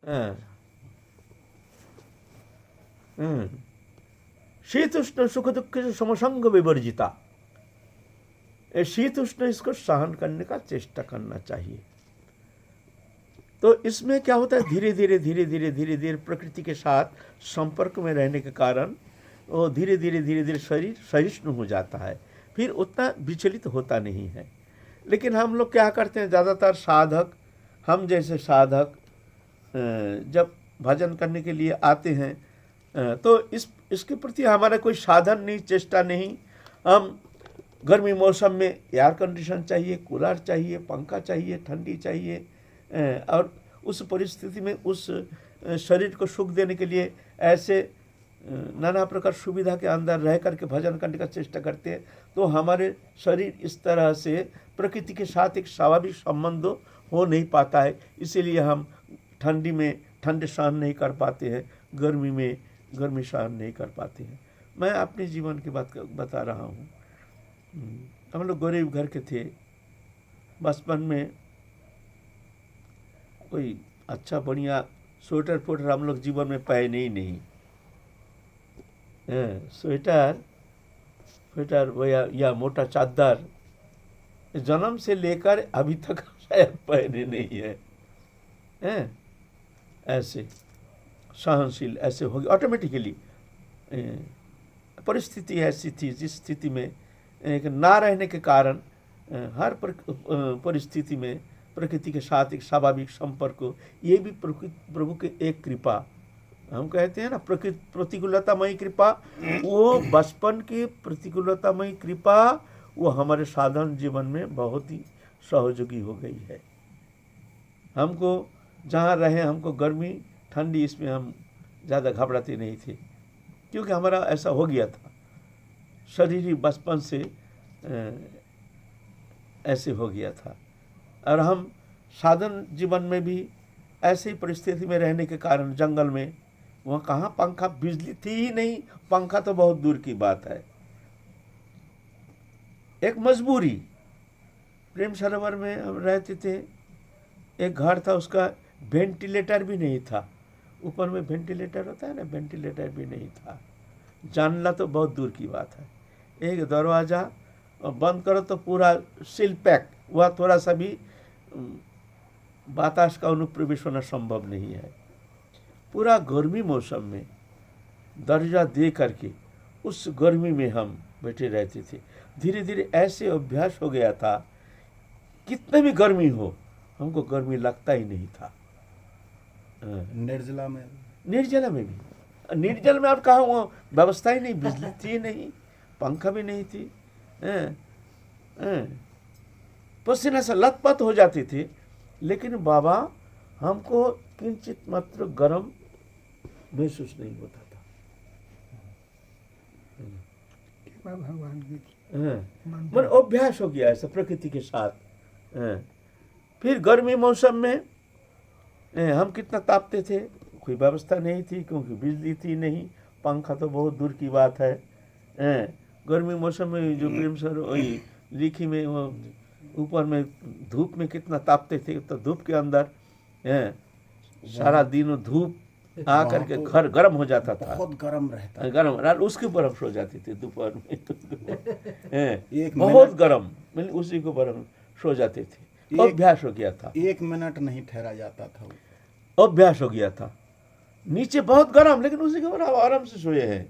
हाँ, शीत उष्ण सुख दुख से समसंग विवर्जिता। शीत उष्ण इसको सहन करने का चेष्टा करना चाहिए। तो इसमें क्या होता है, धीरे धीरे धीरे धीरे धीरे धीरे प्रकृति के साथ संपर्क में रहने के कारण वो धीरे धीरे धीरे धीरे शरीर सहिष्णु हो जाता है, फिर उतना विचलित होता नहीं है। लेकिन हम लोग क्या करते हैं, ज़्यादातर साधक, हम जैसे साधक जब भजन करने के लिए आते हैं तो इसके प्रति हमारा कोई साधन नहीं, चेष्टा नहीं। हम गर्मी मौसम में एयर कंडीशन चाहिए, कूलर चाहिए, पंखा चाहिए, ठंडी चाहिए, और उस परिस्थिति में उस शरीर को सुख देने के लिए ऐसे नाना प्रकार सुविधा के अंदर रह करके भजन करने का चेष्टा करते हैं। तो हमारे शरीर इस तरह से प्रकृति के साथ एक स्वाभाविक संबंध हो नहीं पाता है। इसीलिए हम ठंडी में ठंड सहन नहीं कर पाते हैं, गर्मी में गर्मी सहन नहीं कर पाते हैं। मैं अपने जीवन की बात बता रहा हूँ। हम लोग गरीब घर के थे। बचपन में कोई अच्छा बढ़िया स्वेटर फोटर हम लोग जीवन में पहने ही नहीं। स्वेटर या मोटा चादर जन्म से लेकर अभी तक शायद पहने नहीं है। ऐसे सहनशील ऐसे हो गए ऑटोमेटिकली। परिस्थिति ऐसी थी जिस स्थिति में ना रहने के कारण हर परिस्थिति में प्रकृति के साथ एक स्वाभाविक संपर्क हो, ये भी प्रभु के एक कृपा। हम कहते हैं ना प्रकृति प्रतिकूलतामयी कृपा, वो बचपन की प्रतिकूलतामयी कृपा वो हमारे साधारण जीवन में बहुत ही सहयोगी हो गई है। हमको जहाँ रहे, हमको गर्मी ठंडी इसमें हम ज़्यादा घबराते नहीं थे, क्योंकि हमारा ऐसा हो गया था। शरीर ही बचपन से ऐसे हो गया था। और हम साधारण जीवन में भी ऐसी परिस्थिति में रहने के कारण जंगल में, वहाँ कहाँ पंखा, बिजली थी ही नहीं, पंखा तो बहुत दूर की बात है। एक मजबूरी। प्रेम सरोवर में हम रहते थे, एक घर था, उसका वेंटिलेटर भी नहीं था। ऊपर में वेंटिलेटर होता है ना, वेंटिलेटर भी नहीं था। जानना तो बहुत दूर की बात है। एक दरवाज़ा बंद करो तो पूरा सील पैक, वह थोड़ा सा भी बातास का अनुप्रवेश होना संभव नहीं है। पूरा गर्मी मौसम में दर्जा दे करके उस गर्मी में हम बैठे रहते थे। धीरे धीरे ऐसे अभ्यास हो गया था, कितने भी गर्मी हो हमको गर्मी लगता ही नहीं था। निर्जला में भी, निर्जल में आप कहा, वो व्यवस्था ही नहीं, बिजली थी नहीं, पंखा भी नहीं थी। पसीना से लथपथ हो जाती थी, लेकिन बाबा हमको किंचित मात्र गर्म महसूस नहीं होता था। भगवान की मन अभ्यास हो गया ऐसा प्रकृति के साथ। फिर गर्मी मौसम में हम कितना तापते थे, कोई व्यवस्था नहीं थी, क्योंकि बिजली थी नहीं, पंखा तो बहुत दूर की बात है। गर्मी मौसम में जो प्रेम सर वही लिखी में वो ऊपर में धूप में कितना तापते थे, तो धूप के अंदर सारा दिन धूप आ करके घर गर्म हो जाता था, बहुत गर्म रहता, गर्म रात उसके ऊपर हम सो जाते थे दोपहर में। बहुत गर्म, मतलब उसी के ऊपर हम सो जाते थे। अभ्यास हो गया था, 1 मिनट नहीं ठहरा जाता था। अभ्यास हो गया था। नीचे बहुत गर्म, लेकिन उसी के ऊपर आराम से सोए हैं।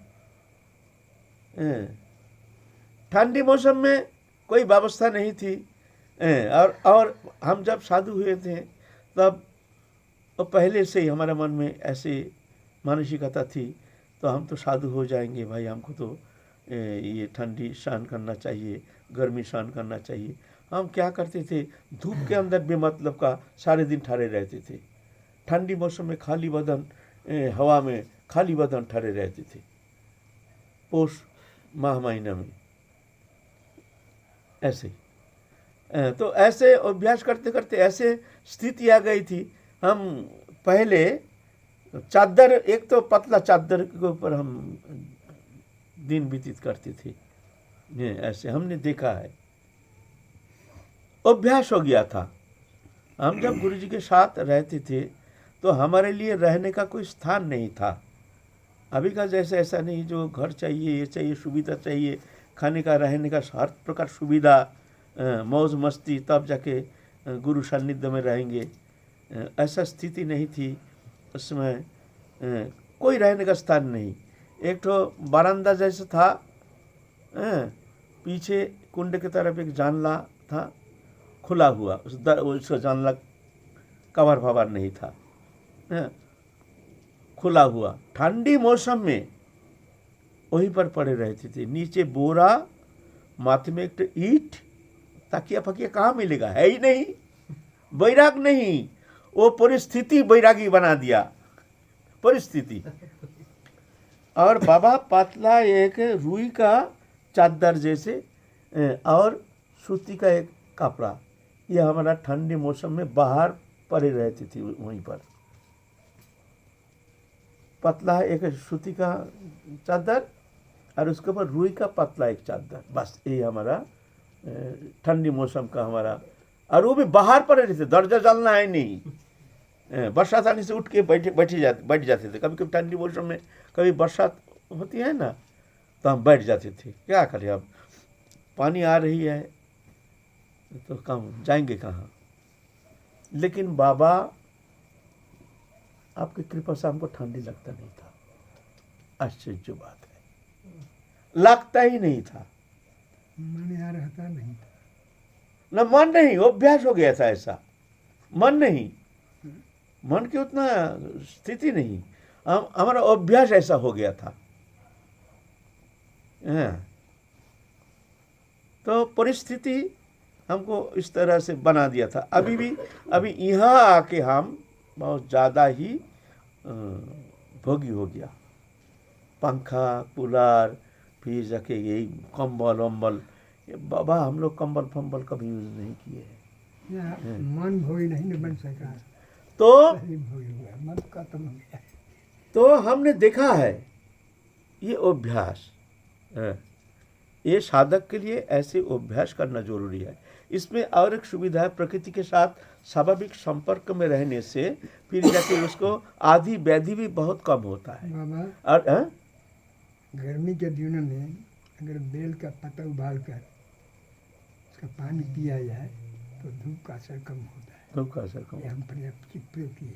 ठंडी मौसम में कोई व्यवस्था नहीं थी। और हम जब साधु हुए थे तब तो पहले से ही हमारे मन में ऐसे मानसिकता थी, तो हम तो साधु हो जाएंगे भाई, हमको तो ये ठंडी सहन करना चाहिए, गर्मी सहन करना चाहिए। हम क्या करते थे, धूप के अंदर बेमतलब का सारे दिन ठहरे रहते थे। ठंडी मौसम में खाली बदन, हवा में खाली बदन ठहरे रहते थे। पोष माह महीना में ऐसे। तो ऐसे अभ्यास करते करते ऐसे स्थिति आ गई थी। हम पहले चादर, एक तो पतला चादर के ऊपर हम दिन व्यतीत करते थे। ऐसे हमने देखा है, अभ्यास हो गया था। हम जब गुरुजी के साथ रहते थे तो हमारे लिए रहने का कोई स्थान नहीं था। अभी का जैसे ऐसा नहीं, जो घर चाहिए, ये चाहिए, सुविधा चाहिए, खाने का, रहने का हर प्रकार सुविधा, मौज मस्ती, तब जाके गुरु सान्निध्य में रहेंगे। ऐसा स्थिति नहीं थी उसमें। कोई रहने का स्थान नहीं। एक तो बरामदा जैसा था, पीछे कुंड की तरफ एक जानला था खुला हुआ, उसका जानला कवर फवर नहीं था, खुला हुआ। ठंडी मौसम में वहीं पर पड़े रहते थे। नीचे बोरा, माथे में एक ईंट, तकिया फकिया कहाँ मिलेगा, है ही नहीं। बैराग नहीं, वो परिस्थिति बैरागी बना दिया, परिस्थिति। और बाबा पातला एक रुई का चादर जैसे और सूती का एक कपड़ा, ये हमारा ठंडी मौसम में बाहर पड़े रहती थी। वहीं पर पतला एक सूती का चादर और उसके ऊपर रुई का पतला एक चादर, बस ये हमारा ठंडी मौसम का हमारा। और वो भी बाहर पड़े रहते, दरजा डालना है नहीं। बरसात आने से उठ के बैठ जाते थे। कभी कभी ठंडी मौसम में कभी बरसात होती है ना, तो हम बैठ जाते थे। क्या करें, अब पानी आ रही है तो कहाँ जाएंगे, कहाँ। लेकिन बाबा आपकी कृपा से हमको ठंडी लगता नहीं था। आश्चर्य बात है, लगता ही नहीं था। मन यहाँ रहता नहीं था। न मन नहीं, अभ्यास हो गया था ऐसा। मन नहीं, मन की उतना स्थिति नहीं, हमारा अभ्यास ऐसा हो गया था। तो परिस्थिति हमको इस तरह से बना दिया था। अभी यहाँ आके हम बहुत ज़्यादा ही भोगी हो गया। पंखा, कूलर, फिर जाके यही कंबल वम्बल। बाबा हम लोग कंबल फम्बल कभी यूज़ नहीं किए हैं। मन भोगी नहीं न बन सका, तो भोगी हुआ, मन खत्म हो गया। तो हमने देखा है ये अभ्यास, ये साधक के लिए ऐसे अभ्यास करना जरूरी है। इसमें और एक सुविधा है, प्रकृति के साथ स्वाभाविक संपर्क में रहने से फिर जाके उसको आदि व्याधि भी बहुत कम होता है। बाबा और गर्मी के दिनों में अगर बेल का पत्ता उबाल कर उसका पानी पिया जाए तो धूप का असर कम होता है। धूप का असर कम, ये हम पर्याप्त प्रयोग किए।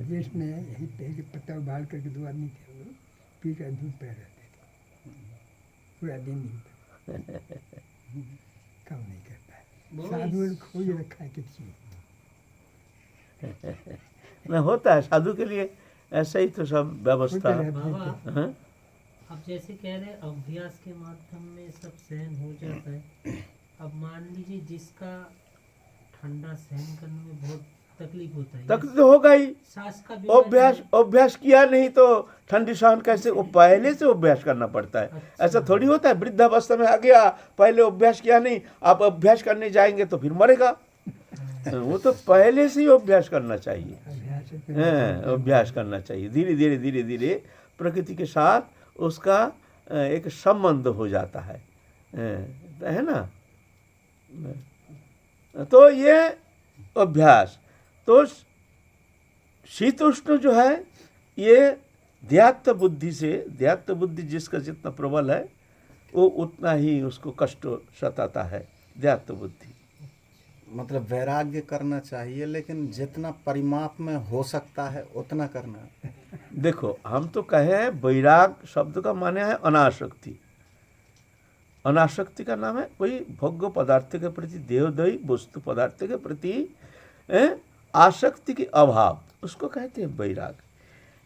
जिसमें यही पहले पत्ता उबाल करके 2 आदमी थे, वो पी कर धूप पे रहते थे पूरा दिन ही। कम नहीं कर पाए। साधु ने खोज रखा है किसी न होता है साधु के लिए ऐसा ही तो सब व्यवस्था। बाबा, अब जैसे कह रहे अभ्यास के माध्यम में सब सहन हो जाता है। अब मान लीजिए जिसका ठंडा सहन करने में बहुत तकलीफ होता है, तकलीफ तो होगा ही। सांस का अभ्यास किया नहीं तो ठंडी सहन कैसे, वो पहले से अभ्यास करना पड़ता है। अच्छा। ऐसा थोड़ी होता है वृद्धावस्था में आ गया, पहले अभ्यास किया नहीं, आप अभ्यास करने जाएंगे तो फिर मरेगा। वो तो पहले से ही अभ्यास करना चाहिए। अभ्यास करना चाहिए। धीरे धीरे धीरे धीरे प्रकृति के साथ उसका एक संबंध हो जाता है ना। तो ये अभ्यास, तो शीत उष्ण जो है ये ध्यात्म बुद्धि से, ध्यात्म बुद्धि जिसका जितना प्रबल है वो उतना ही उसको कष्ट सताता है। ध्यात्म बुद्धि मतलब वैराग्य करना चाहिए, लेकिन जितना परिमाप में हो सकता है उतना करना। देखो हम तो कहे हैं, वैराग शब्द का माने है अनासक्ति। अनासक्ति का नाम है कोई भोग्य पदार्थ के प्रति, देहदायी वस्तु पदार्थ के प्रति आसक्ति के अभाव, उसको कहते हैं वैराग।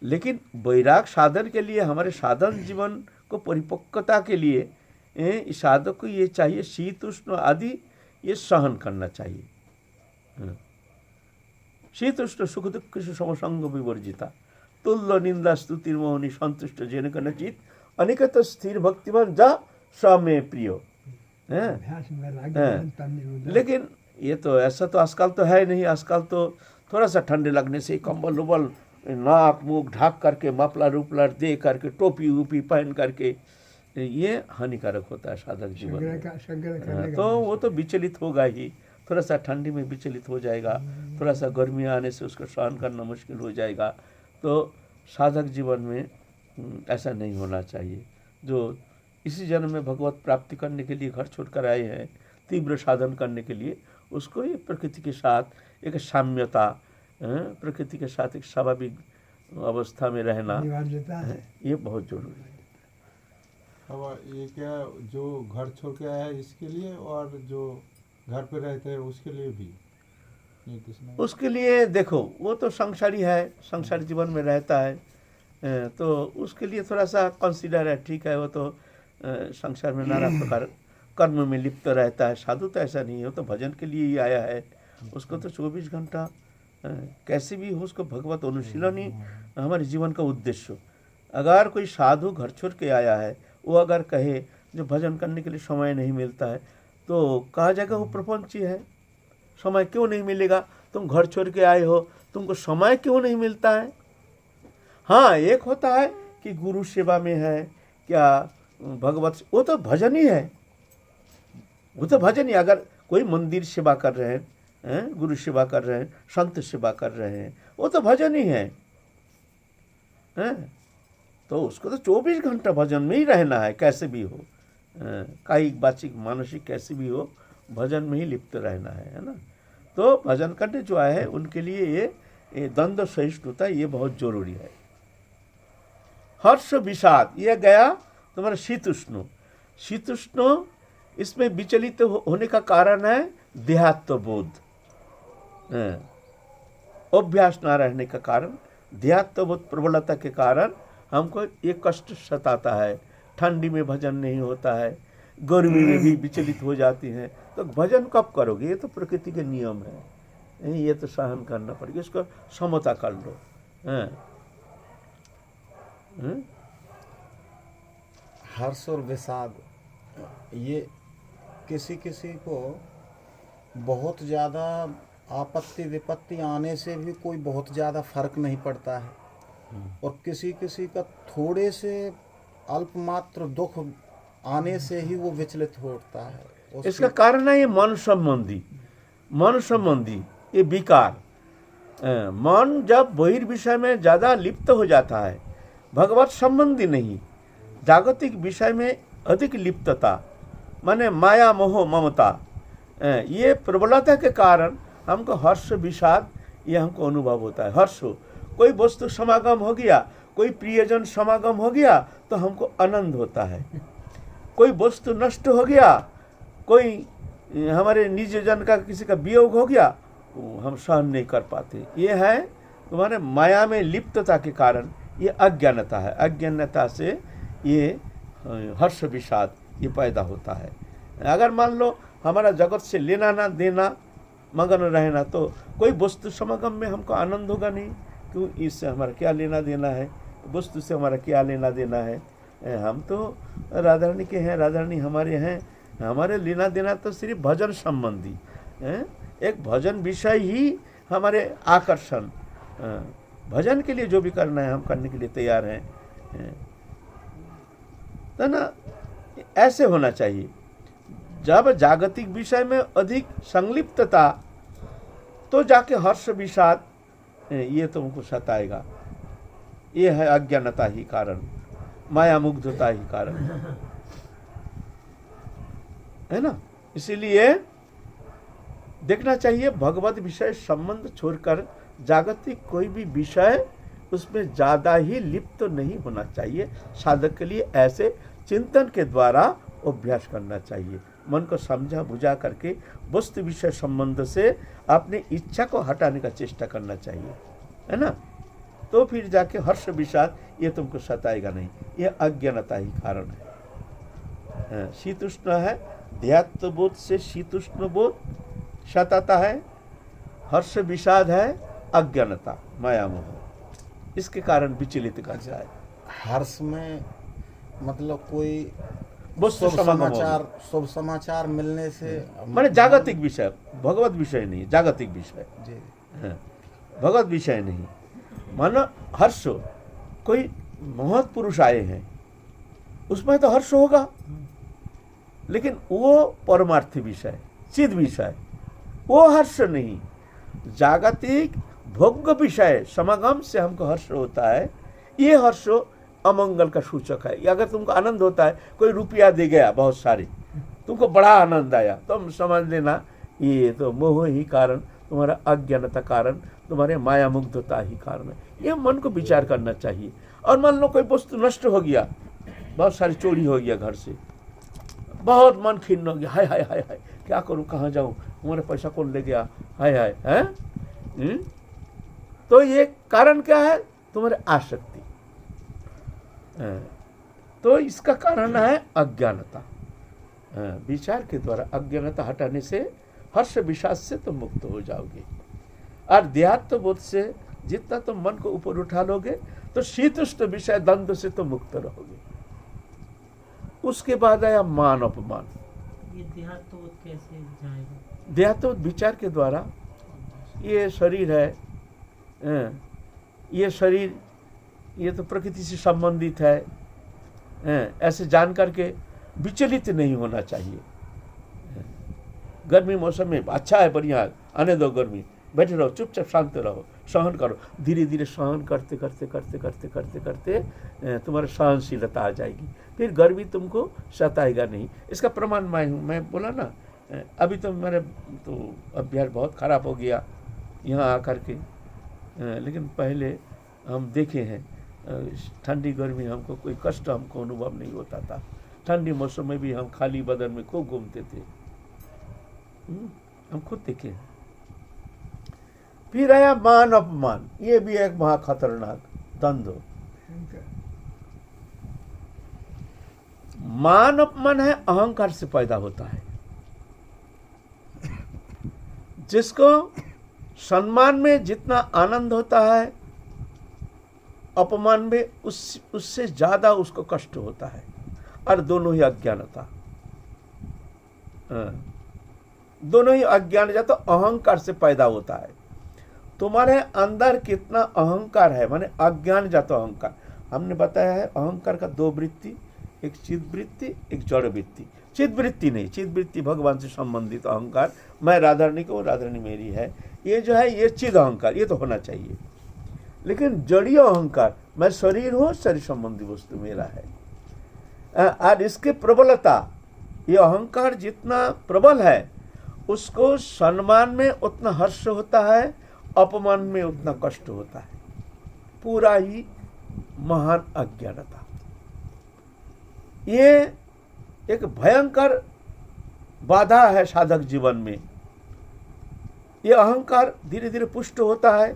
लेकिन वैराग साधन के लिए, हमारे साधन जीवन को परिपक्वता के लिए साधक को ये चाहिए, शीत उष्ण आदि ये सहन करना चाहिए। शीत उष्ण सुख दुख समसंग विवर्जिता, तुल्य निंदा स्तुति मोहनी संतुष्ट जेन कनचित अनिकत स्थिर भक्तिमान जा समय प्रिय। लेकिन ये तो ऐसा तो आजकल तो है नहीं। आजकल तो थोड़ा सा ठंडे लगने से कंबल उबल, नाक मुख ढाक करके, मफलर उपलर दे करके, टोपी उपी पहन करके, ये हानिकारक होता है साधक जीवन में। तो वो तो विचलित होगा ही। थोड़ा सा ठंडी में विचलित हो जाएगा, थोड़ा सा गर्मी आने से उसको सहन करना मुश्किल हो जाएगा। तो साधक जीवन में ऐसा नहीं होना चाहिए। जो इसी जन्म में भगवत प्राप्ति करने के लिए घर छोड़कर आए हैं, तीव्र साधन करने के लिए, उसको ये प्रकृति के साथ एक साम्यता, प्रकृति के साथ एक स्वाभाविक अवस्था में रहना, अनिवार्यता है। ये बहुत जरूरी है। अब ये क्या जो घर छोड़ के आया है इसके लिए, और जो घर पे रहते हैं उसके लिए भी ये कृष्ण? उसके लिए देखो, वो तो संसारी है, संसारी जीवन में रहता है, तो उसके लिए थोड़ा सा कंसीडर है, ठीक है। वो तो संसार में नाना प्रकार कर्म में लिप्त रहता है। साधु तो ऐसा नहीं है, वो तो भजन के लिए ही आया है। उसको तो 24 घंटा कैसे भी हो, उसको भगवत अनुशीलन ही हमारे जीवन का उद्देश्य। अगर कोई साधु घर छोड़ के आया है, वो अगर कहे जो भजन करने के लिए समय नहीं मिलता है, तो कहा जाएगा वो प्रपंची है। समय क्यों नहीं मिलेगा? तुम घर छोड़ के आए हो, तुमको समय क्यों नहीं मिलता है? हाँ, एक होता है कि गुरु सेवा में है, क्या भगवत, वो तो भजन ही है, वो तो भजन ही। अगर कोई मंदिर सेवा कर रहे हैं, गुरु सेवा कर रहे हैं, संत सेवा कर रहे हैं, वो तो भजन ही है। तो उसको तो 24 घंटा भजन में ही रहना है, कैसे भी हो, कायिक वाचिक मानसिक कैसे भी हो, भजन में ही लिप्त रहना है ना। तो भजन करने जो आए हैं उनके लिए ये द्वंद्व सहिष्णुता ये बहुत जरूरी है। हर्ष विषाद, ये गया तुम्हारा शीतुष्ण। शीतुष्ण इसमें विचलित होने का कारण है देहात्व बोध, अभ्यास ना रहने का कारण, देहात्व बोध प्रबलता के कारण हमको ये कष्ट सताता है। ठंडी में भजन नहीं होता है, गर्मी में भी विचलित हो जाती हैं। तो भजन कब करोगे? ये तो प्रकृति के नियम है, ये तो सहन करना पड़ेगा, इसको समता कर लो। हर्ष और विषाद, ये किसी किसी को बहुत ज़्यादा आपत्ति विपत्ति आने से भी कोई बहुत ज़्यादा फर्क नहीं पड़ता है, और किसी किसी का थोड़े से अल्पमात्र दुख आने से ही वो विचलित होता है। इसका कारण है ये मन संबंधी ये विकार। मन जब बहिर्विषय में ज़्यादा लिप्त हो जाता है, भगवत संबंधी नहीं, जागतिक विषय में अधिक लिप्तता, माने माया मोह ममता, ये प्रबलता के कारण हमको हर्ष विषाद ये हमको अनुभव होता है। हर्ष, कोई वस्तु समागम हो गया, कोई प्रियजन समागम हो गया तो हमको आनंद होता है। कोई वस्तु नष्ट हो गया, कोई हमारे निज जन का किसी का वियोग हो गया, हम सहन नहीं कर पाते। ये है तुम्हारे माया में लिप्तता के कारण, ये अज्ञानता है। अज्ञानता से ये हर्ष विषाद ये पैदा होता है। अगर मान लो हमारा जगत से लेना ना देना मगन रहना, तो कोई वस्तु समागम में हमको आनंद होगा नहीं, क्यों? इससे हमारा क्या लेना देना है, वस्तु से हमारा क्या लेना देना है। हम तो राधा रानी के हैं, राधा रानी हमारे हैं, हमारे लेना देना तो सिर्फ भजन संबंधी, एक भजन विषय ही हमारे आकर्षण, भजन के लिए जो भी करना है हम करने के लिए तैयार हैं, तो ना ऐसे होना चाहिए। जब जागतिक विषय में अधिक संलिप्तता, तो जाके हर्ष विषाद ये तुमको सताएगा। ये है अज्ञानता ही कारण, माया मुग्धता ही कारण है ना। इसीलिए देखना चाहिए भगवत विषय संबंध छोड़कर जागतिक कोई भी विषय उसमें ज़्यादा ही लिप्त नहीं होना चाहिए। साधक के लिए ऐसे चिंतन के द्वारा अभ्यास करना चाहिए। मन को समझा बुझा करके वस्तु विषय संबंध से अपनी इच्छा को हटाने का चेष्टा करना चाहिए, है ना। तो फिर जाके हर्ष विषाद ये तुमको सताएगा नहीं, ये अज्ञानता ही कारण है। शीतुष्ण है, ध्यात्व बोध से शीतुष्ण बोध सताता है। हर्ष विषाद है अज्ञानता माया मोह, इसके कारण विचलित करता है। हर्ष में मतलब कोई वस्तु शुभ समाचार मिलने से, माने जागतिक विषय, भगवत विषय नहीं, जागतिक विषय जी, भगवत विषय नहीं। मानो हर्ष, कोई महत् पुरुष आए हैं उसमें तो हर्ष होगा, लेकिन वो परमार्थी विषय, चिद विषय, वो हर्ष नहीं। जागतिक भोग्य विषय समागम से हमको हर्ष होता है, ये हर्ष अमंगल का सूचक है। अगर तुमको आनंद होता है, कोई रुपया दे गया बहुत सारे, तुमको बड़ा आनंद आया, तुम समझ लेना ये तो मोह ही कारण, तुम्हारा अज्ञानता कारण, तुम्हारे माया मुग्धता ही कारण है। ये मन को विचार करना चाहिए। और मान लो कोई वस्तु नष्ट हो गया, बहुत सारी चोरी हो गया घर से, बहुत मन खिन्न हो गया, हाय हाय हाय हाय क्या करूं, कहाँ जाऊं, हमारे पैसा कौन ले गया, हाय हाय हैं। तो ये कारण क्या है? तुम्हारे आसक्ति। तो इसका कारण है अज्ञानता। विचार के द्वारा अज्ञानता हटाने से हर्ष विषाद से तुम मुक्त हो जाओगे। और देहात्म बोध से जितना तुम मन को ऊपर उठा लोगे तो शीतुष्ट विषय द्वंद्व से तुम मुक्त रहोगे। उसके बाद आया मान अपमान। ये देहात्म कैसे जाएगा? देहात्म विचार के द्वारा, ये शरीर है, ये शरीर ये तो प्रकृति से संबंधित है, ऐसे जान करके विचलित नहीं होना चाहिए। गर्मी मौसम में अच्छा है, बढ़िया, आने दो गर्मी, बैठे रहो, चुपचाप शांत रहो, सहन करो। धीरे धीरे सहन करते करते करते करते करते करते तुम्हारी सहनशीलता आ जाएगी, फिर गर्मी तुमको सताएगा नहीं। इसका प्रमाण मैं हूँ। मैं बोला ना, अभी तो मेरे तो अभ्यास बहुत खराब हो गया यहाँ आकर के, लेकिन पहले हम देखे हैं ठंडी गर्मी हमको कोई कष्ट हमको अनुभव नहीं होता था। ठंडी मौसम में भी हम खाली बदन में खूब घूमते थे, हम खुद देखे हैं। फिर आया मान अपमान, ये भी एक महा खतरनाक द्वंद्व। मान अपमान है अहंकार से पैदा होता है। जिसको सम्मान में जितना आनंद होता है, अपमान में उससे ज्यादा उसको कष्ट होता है। और दोनों ही अज्ञानता, दोनों ही अज्ञान या तो अहंकार से पैदा होता है। तुम्हारे अंदर कितना अहंकार है, माने अज्ञान जातो अहंकार। हमने बताया है अहंकार का दो वृत्ति, एक चिद वृत्ति, एक जड़ वृत्ति। चिद वृत्ति नहीं, चिद वृत्ति भगवान से संबंधित अहंकार, मैं राधारणी को, राधारणी मेरी है, ये जो है ये चिद अहंकार, ये तो होना चाहिए। लेकिन जड़ीय अहंकार, मैं शरीर हूँ, शरीर संबंधी वस्तु मेरा है। और इसकी प्रबलता, ये अहंकार जितना प्रबल है, उसको सम्मान में उतना हर्ष होता है, अपमान में उतना कष्ट होता है। पूरा ही महान अज्ञानता। ये एक भयंकर बाधा है साधक जीवन में। ये अहंकार धीरे धीरे पुष्ट होता है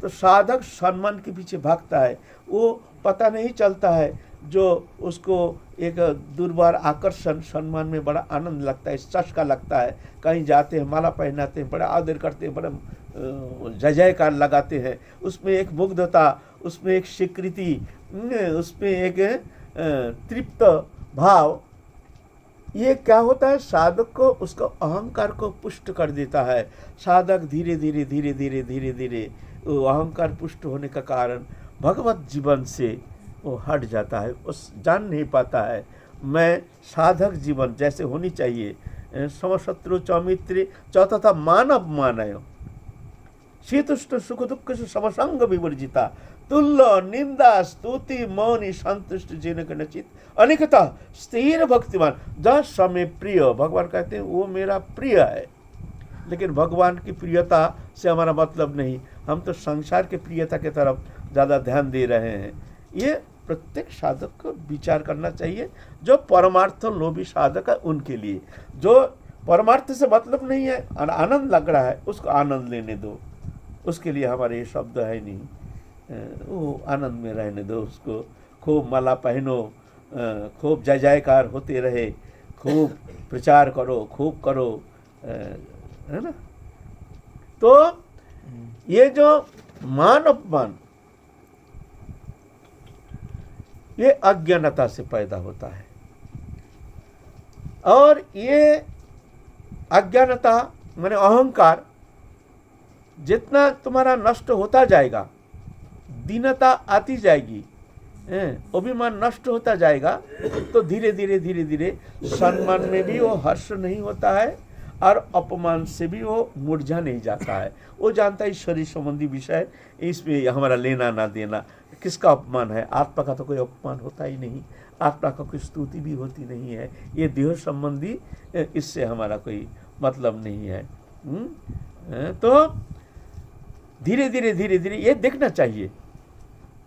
तो साधक सम्मान के पीछे भागता है। वो पता नहीं चलता है, जो उसको एक दुर्बार आकर्षण, सम्मान में बड़ा आनंद लगता है, चस्का लगता है। कहीं जाते हैं, माला पहनाते हैं, बड़ा आदर करते हैं, बड़ा जय जयकार लगाते हैं, उसमें एक मुग्धता, उसमें एक स्वीकृति, उसमें एक तृप्त भाव। ये क्या होता है, साधक को उसको अहंकार को पुष्ट कर देता है। साधक धीरे धीरे धीरे धीरे धीरे धीरे वो अहंकार पुष्ट होने का कारण भगवत जीवन से वो हट जाता है। उस जान नहीं पाता है मैं साधक जीवन जैसे होनी चाहिए, समशत्रु चौमित्री चौथा मानव मानय शीतुष्ट सुख दुख से समसंग विवर्जिता तुल्य निंदा स्तुति मौनी संतुष्ट जिन नचित अनेकता स्थिर भक्तिमान जहाँ समय प्रिय। भगवान कहते हैं वो मेरा प्रिय है। लेकिन भगवान की प्रियता से हमारा मतलब नहीं, हम तो संसार के प्रियता की तरफ ज़्यादा ध्यान दे रहे हैं। ये प्रत्येक साधक को विचार करना चाहिए। जो परमार्थ लोभी साधक है उनके लिए, जो परमार्थ से मतलब नहीं है, आनंद लग रहा है, उसको आनंद लेने दो। उसके लिए हमारे ये शब्द है नहीं, वो आनंद में रहने दो उसको। खूब माला पहनो, खूब जय जयकार होते रहे, खूब प्रचार करो, खूब करो, है ना। तो ये जो मान अपमान, ये अज्ञानता से पैदा होता है। और ये अज्ञानता माने अहंकार जितना तुम्हारा नष्ट होता जाएगा, दीनता आती जाएगी, अभिमान नष्ट होता जाएगा, तो धीरे धीरे धीरे धीरे सम्मान में भी वो हर्ष नहीं होता है और अपमान से भी वो मुरझा नहीं जाता है। वो जानता है शरीर संबंधी विषय, इसमें हमारा लेना ना देना। किसका अपमान है? आत्मा का तो कोई अपमान होता ही नहीं, आत्मा का कोई स्तुति भी होती नहीं है। ये देह संबंधी, इससे हमारा कोई मतलब नहीं है। तो धीरे धीरे धीरे धीरे ये देखना चाहिए।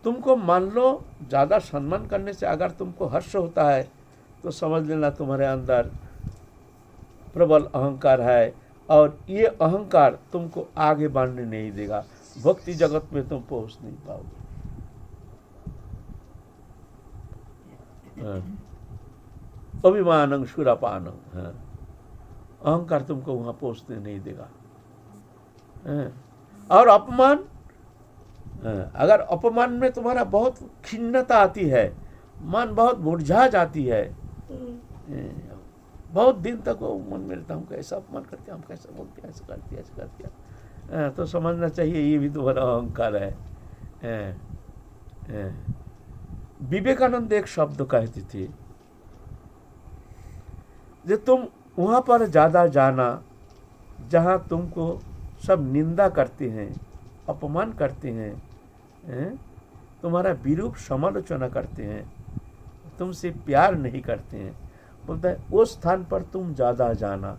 तुमको मान लो ज़्यादा सम्मान करने से अगर तुमको हर्ष होता है तो समझ लेना तुम्हारे अंदर प्रबल अहंकार है, और ये अहंकार तुमको आगे बढ़ने नहीं देगा। भक्ति जगत में तुम पहुंच नहीं पाओगे। अभिमानं सुरापानं, अहंकार तुमको वहां पहुंचने नहीं देगा। और अपमान, अगर अपमान में तुम्हारा बहुत खिन्नता आती है, मन बहुत मुरझा जाती है, बहुत दिन तक वो मन में रहता, हम कैसा अपमान करते हैं, हम कैसा बोलते हैं, ऐसा करते हैं, ऐसा करते हैं, तो समझना चाहिए ये भी तुम्हारा अहंकार है। विवेकानंद एक शब्द कहते थे, जो तुम वहां पर ज्यादा जाना जहां तुमको सब निंदा करते हैं, अपमान करते हैं, तुम्हारा विरूप समालोचना करते हैं, तुमसे प्यार नहीं करते हैं, बोलता है उस स्थान पर तुम ज़्यादा जाना।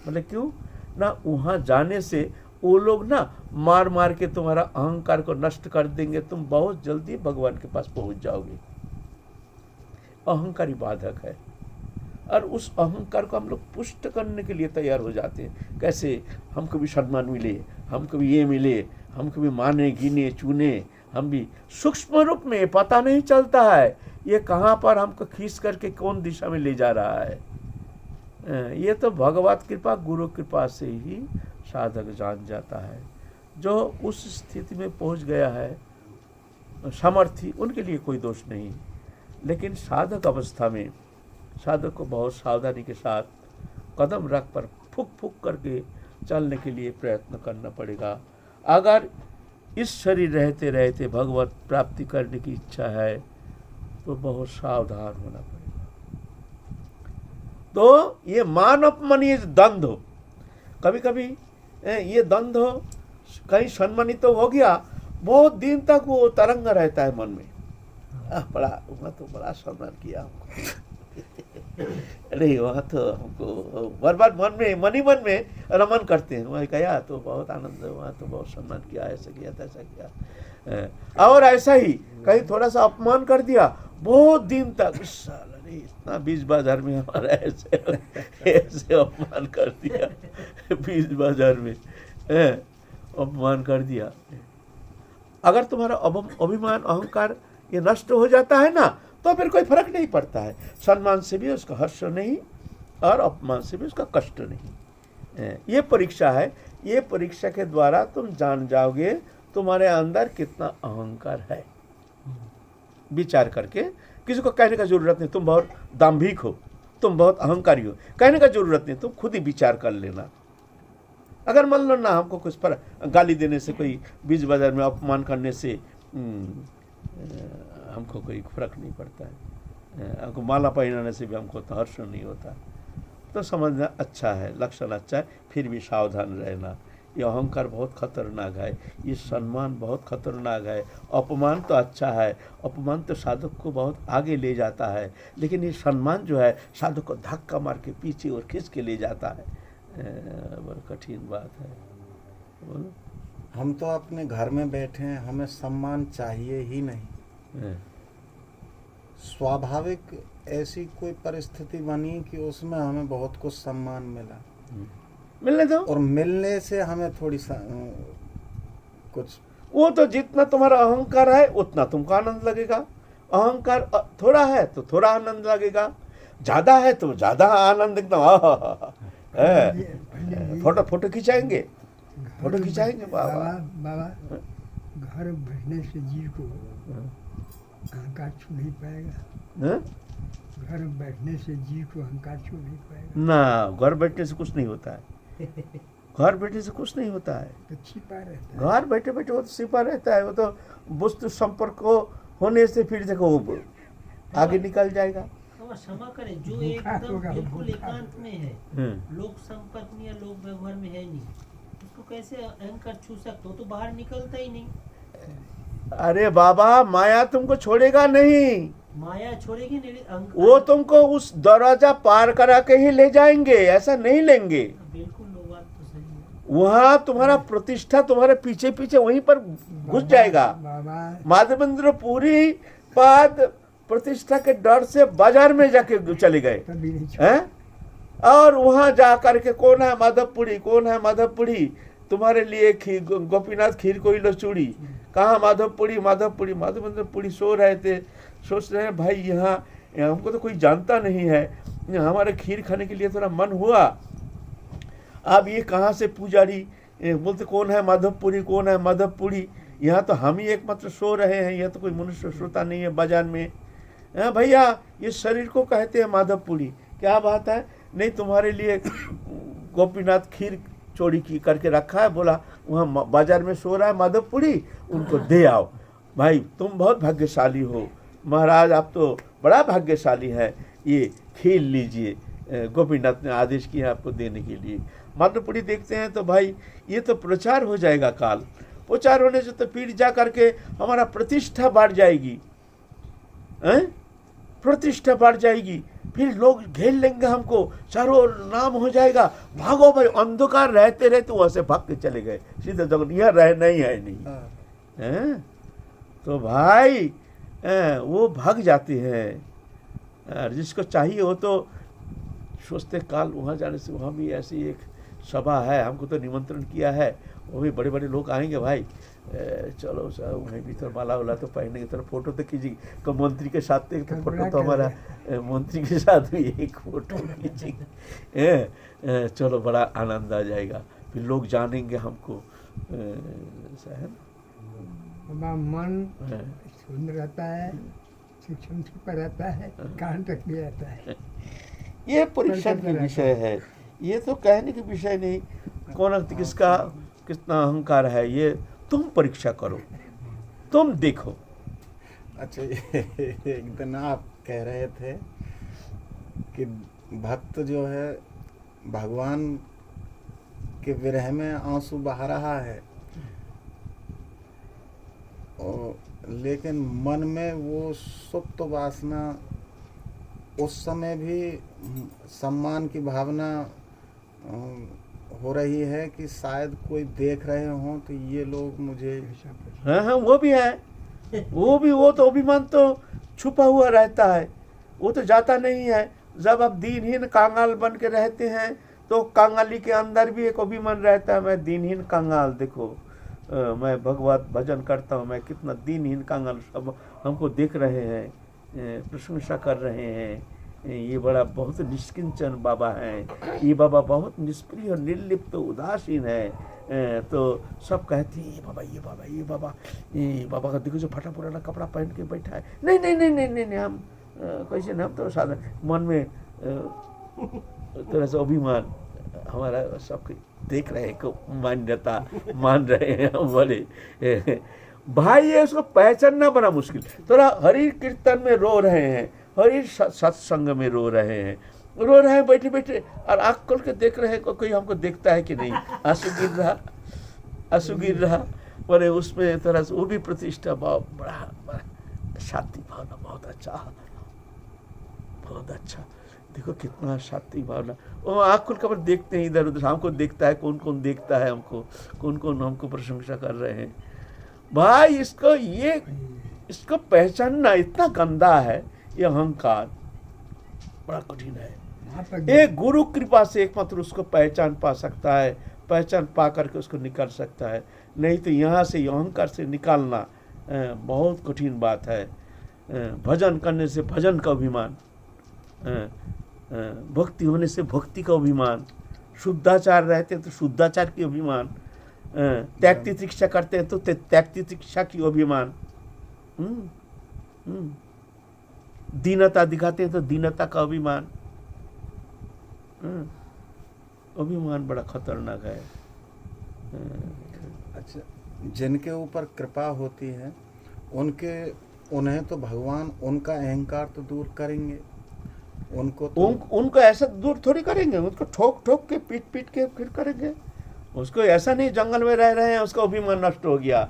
मतलब क्यों ना? वहाँ जाने से वो लोग ना मार मार के तुम्हारा अहंकार को नष्ट कर देंगे, तुम बहुत जल्दी भगवान के पास पहुँच जाओगे। अहंकारी बाधक है, और उस अहंकार को हम लोग पुष्ट करने के लिए तैयार हो जाते हैं। कैसे? हमको भी सम्मान मिले, हमको भी ये मिले, हमको भी माने गिने चुने, हम भी सूक्ष्म रूप में पता नहीं चलता है ये कहाँ पर हमको खींच करके कौन दिशा में ले जा रहा है। ये तो भगवत कृपा, गुरु कृपा से ही साधक जान जाता है। जो उस स्थिति में पहुंच गया है सामर्थ्य, उनके लिए कोई दोष नहीं। लेकिन साधक अवस्था में साधक को बहुत सावधानी के साथ कदम रख पर फूक फूक करके चलने के लिए प्रयत्न करना पड़ेगा। अगर इस शरीर रहते रहते भगवत प्राप्ति करने की इच्छा है तो बहुत सावधान होना पड़ेगा। तो ये मान अपमान, ये द्वंद्व, कभी कभी ये द्वंद्व कहीं सम्मानित तो हो गया, बहुत दिन तक वो तरंग रहता है मन में। बड़ा वहाँ तो बड़ा सम्मान किया हमको अरे वहाँ तो हमको बार बार मन ही मन में रमन करते हैं। वहाँ कहा तो बहुत आनंद है, वहाँ तो बहुत सम्मान किया, ऐसा किया तैसा किया। और ऐसा ही कहीं थोड़ा सा अपमान कर दिया, बहुत दिन तक अरे इतना बीच बाजार में हमारा ऐसे ऐसे अपमान कर दिया, बीच बाजार में अपमान कर दिया। अगर तुम्हारा अभिमान अहंकार ये नष्ट हो जाता है ना, तो फिर कोई फर्क नहीं पड़ता है। सम्मान से भी उसका हर्ष नहीं और अपमान से भी उसका कष्ट नहीं। ये परीक्षा है, ये परीक्षा के द्वारा तुम जान जाओगे तुम्हारे अंदर कितना अहंकार है। विचार करके, किसी को कहने का जरूरत नहीं तुम बहुत दाम्भिक हो, तुम बहुत अहंकारी हो, कहने का जरूरत नहीं, तुम खुद ही विचार कर लेना। अगर मान लो ना हमको कुछ पर गाली देने से, कोई बीच बाजार में अपमान करने से हमको कोई फर्क नहीं पड़ता है, हमको माला पहनाने से भी हमको तो हर्ष नहीं होता, तो समझना अच्छा है, लक्षण अच्छा है, फिर भी सावधान रहना। ये अहंकार बहुत खतरनाक है, ये सम्मान बहुत खतरनाक है। अपमान तो अच्छा है, अपमान तो साधक को बहुत आगे ले जाता है, लेकिन ये सम्मान जो है साधक को धक्का मार के पीछे और खींच के ले जाता है। बड़ा कठिन बात है। बोलो। हम तो अपने घर में बैठे हैं, हमें सम्मान चाहिए ही नहीं। स्वाभाविक ऐसी कोई परिस्थिति बनी कि उसमें हमें बहुत कुछ सम्मान मिला, मिलने दो, और मिलने से हमें थोड़ी कुछ, वो तो जितना तुम्हारा अहंकार है उतना तुमको आनंद लगेगा। अहंकार थोड़ा है तो थोड़ा आनंद लगेगा, ज्यादा है तो ज्यादा आनंद एकदम फोटो खिंचाएंगे, फोटो खिंचाएंगे। बाबा घर बैठने से जीव को अहंकार छू नहीं पाएगा। घर बैठने से जीव को अहंकार छू नहीं पाएगा ना। घर बैठने से कुछ नहीं होता है, घर बैठने से कुछ नहीं होता है, तो छिपा रहता है। घर बैठे बैठे वो तो छिपा रहता है, वो तो वस्तु संपर्क होने से फिर देखो वो आगे निकल जाएगा। बाबा क्षमा करें, जो भूखा एकदम होगा, बिल्कुल भूखा एकांत में है, हम्म। लोक संपर्क में या लोक व्यवहार में है नहीं, उसको कैसे अहंकार छू सकते हो? तो बाहर निकलता ही नहीं। अरे बाबा, माया तुमको छोड़ेगा नहीं, माया छोड़ेगी नहीं, वो तुमको उस दरवाजा पार करा के ही ले जाएंगे, ऐसा नहीं लेंगे। बिल्कुल, वो बात तो सही है। वहां तुम्हारा प्रतिष्ठा तुम्हारे पीछे पीछे वहीं पर घुस जाएगा। बाबा माधवेंद्र पुरी बाद प्रतिष्ठा के डर से बाजार में जाके चले गए कभी नहीं छोड़ा। हैं, और वहां जा करके कौन है माधवपुरी, कौन है माधवपुरी, तुम्हारे लिए गोपीनाथ खीर कोई लो चूड़ी, कहाँ माधवपुरी माधवपुरी। माधवेंद्र पुरी सो रहे थे, सोच रहे हैं भाई यहाँ हमको तो कोई जानता नहीं है, हमारे खीर खाने के लिए थोड़ा मन हुआ। अब ये कहाँ से पुजारी बोलते कौन है माधवपुरी, कौन है माधवपुरी, यहाँ तो हम ही एकमात्र सो रहे हैं, यह तो कोई मनुष्य सोता नहीं है बाजार में। भैया ये शरीर को कहते हैं माधवपुरी, क्या बात है, नहीं तुम्हारे लिए गोपीनाथ खीर चोरी की करके रखा है, बोला वहाँ बाजार में सो रहा है माधवपुरी, उनको दे आओ। भाई तुम बहुत भाग्यशाली हो महाराज, आप तो बड़ा भाग्यशाली है, ये खीर लीजिए, गोपीनाथ ने आदेश किया आपको देने के लिए। माधवपुरी देखते हैं तो भाई ये तो प्रचार हो जाएगा, काल प्रचार होने से तो फिर जा करके हमारा प्रतिष्ठा बढ़ जाएगी, प्रतिष्ठा बढ़ जाएगी, फिर लोग घेर लेंगे हमको, चारों ओर नाम हो जाएगा, भागो भाई। अंधकार रहते रहते वहां से भाग के चले गए सीधे जगह, यह रहना ही है नहीं हैं? तो भाई वो भाग जाते हैं, जिसको चाहिए वो तो सोचते काल वहाँ जाने से, वहाँ भी ऐसी एक सभा है, हमको तो निमंत्रण किया है, वो भी बड़े बड़े लोग आएंगे भाई, चलो सर वहीं भी तो माला वाला तो पहनेंगे, तो फोटो तो कीजिए, तो मंत्री के साथ एक तो फोटो तो हमारा मंत्री के साथ भी एक फोटो खींचेंगे, चलो बड़ा आनंद आ जाएगा, फिर लोग जानेंगे हमको। बाबा मन शून्य रहता है, सूक्ष्म छुपा रहता है, कान तक भी रहता है। ये परीक्षा की विषय है, ये तो कहने की विषय नहीं, कौन किसका कितना अहंकार है, ये तुम परीक्षा करो, तुम देखो। अच्छा, एक दिन आप कह रहे थे कि भक्त जो है भगवान के विरह में आंसू बहा रहा है, और लेकिन मन में वो सुप्त वासना उस समय भी सम्मान की भावना हो रही है कि शायद कोई देख रहे हों तो ये लोग मुझे। हाँ वो भी है, वो तो अभिमान तो छुपा हुआ रहता है, वो तो जाता नहीं है। जब आप दीनहीन कांगाल बन के रहते हैं तो कांगाली के अंदर भी एक अभिमान रहता है, मैं दीनहीन कांगाल, देखो मैं भगवत भजन करता हूँ, मैं कितना दीनहीन कांगाल, सब हमको देख रहे हैं, प्रशंसा कर रहे हैं, ये बड़ा बहुत निष्किंचन बाबा हैं, ये बाबा बहुत निष्प्रिय और निर्लिप्त उदासीन है। तो सब कहते हैं ये बाबा ये बाबा ये बाबा, ये बाबा का देखो जो फटा पुराना कपड़ा पहन के बैठा है, नहीं नहीं नहीं नहीं नहीं, नहीं हम कैसे ना, हम तो साधा मन में तरह से अभिमान हमारा, सबके देख रहे हैं को मान्यता मान रहे हैं हम बड़े भाई, ये उसको पहचानना बड़ा मुश्किल। थोड़ा हरि कीर्तन में रो रहे हैं, हरि सत्संग में रो रहे हैं बैठे बैठे, और आँख खोल के देख रहे हैं कोई हमको देखता है कि नहीं, आंसू गिर रहा बड़े उसमें तरह से, वो भी प्रतिष्ठा भाव बड़ा शांति भावना, बहुत अच्छा देखो कितना शांति भावना, वो आँख खोल कर देखते हैं इधर उधर, हमको देखता है, कौन कौन देखता है हमको, कौन कौन हमको प्रशंसा कर रहे हैं। भाई इसको पहचानना इतना गंदा है, ये अहंकार बड़ा कठिन है। एक गुरु कृपा से एकमात्र उसको पहचान पा सकता है, पहचान पा करके उसको निकाल सकता है, नहीं तो यहाँ से अहंकार से निकालना बहुत कठिन बात है। भजन करने से भजन का अभिमान, भक्ति होने से भक्ति का अभिमान, शुद्धाचार रहते हैं तो शुद्धाचार की अभिमान, त्याग तितिक्षा करते हैं तो त्याग तितिक्षा की अभिमान, दीनता दिखाते हैं तो दीनता का अभिमान, अभिमान बड़ा खतरनाक है। अच्छा, जिनके ऊपर कृपा होती है उन्हें तो भगवान उनका अहंकार तो दूर करेंगे, उनको तो उनको ऐसा दूर थोड़ी करेंगे, उनको ठोक ठोक के पीट पीट के फिर करेंगे। उसको ऐसा नहीं जंगल में रह रहे हैं उसका अभिमान नष्ट हो गया,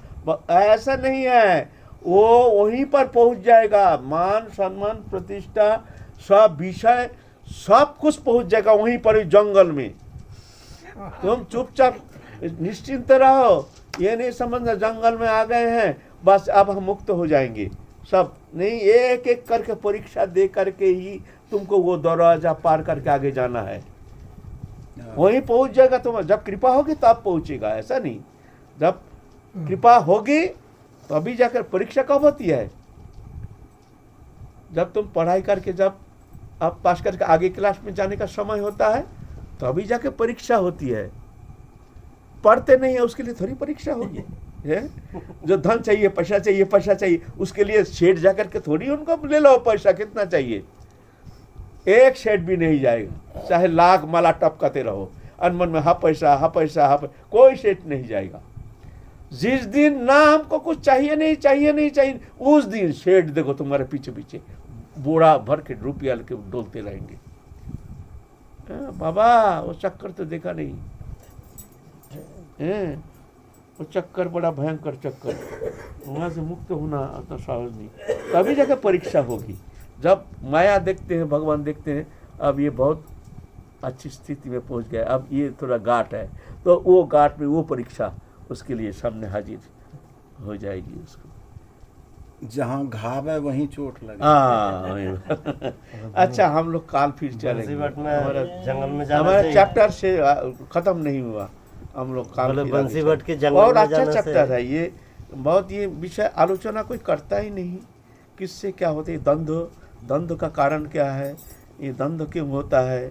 ऐसा नहीं है। वो वहीं पर पहुंच जाएगा, मान सम्मान प्रतिष्ठा सब विषय सब कुछ पहुंच जाएगा वहीं पर जंगल में। तुम चुपचाप निश्चिंत रहो, ये नहीं समझना जंगल में आ गए हैं बस अब हम मुक्त हो जाएंगे, सब नहीं। एक एक करके परीक्षा दे करके ही तुमको वो दरवाजा पार करके आगे जाना है। वहीं पहुंच जाएगा तुम, जब कृपा होगी तब पहुंचेगा, ऐसा नहीं। जब कृपा होगी तो अभी जाकर परीक्षा कब होती है? जब तुम पढ़ाई करके जब आप पास करके आगे क्लास में जाने का समय होता है तो अभी जाके परीक्षा होती है। पढ़ते नहीं है उसके लिए थोड़ी परीक्षा होगी है? जो धन चाहिए पैसा चाहिए पैसा चाहिए उसके लिए शेड जाकर के थोड़ी उनको ले लो पैसा, कितना चाहिए? एक शेड भी नहीं जाएगा, चाहे लाख माला टपकाते रहो अनमन में, हा पैसा हा पैसा हा पैसा, कोई शेड नहीं जाएगा। जिस दिन ना हमको कुछ चाहिए नहीं चाहिए नहीं चाहिए, उस दिन शेड देखो तुम्हारे पीछे पीछे बोरा भर के रुपया लेके डोलते रहेंगे। बाबा वो चक्कर तो देखा नहीं है, वो चक्कर बड़ा भयंकर चक्कर, वहाँ से मुक्त होना तो सहज नहीं। तभी जाकर परीक्षा होगी जब माया देखते हैं, भगवान देखते हैं अब ये बहुत अच्छी स्थिति में पहुँच गया, अब ये थोड़ा घाट है, तो वो घाट में वो परीक्षा उसके लिए सामने हाजिर हो जाएगी। उसको जहाँ घाव है वहीं चोट लगे। अच्छा हम लोग काल फिर चलेंगे, हमारा जंगल में जाना हमारा चाहिए। चैप्टर से खत्म नहीं हुआ, हम लोग काल बोले फिर बंसी आगे बट के चलेंगे। जंगल बहुत में अच्छा जाना चैप्टर से- है ये, बहुत ये विषय आलोचना कोई करता ही नहीं। किससे क्या होता है, द्वंद्व, द्वंद्व का कारण क्या है, ये द्वंद्व क्यों होता है,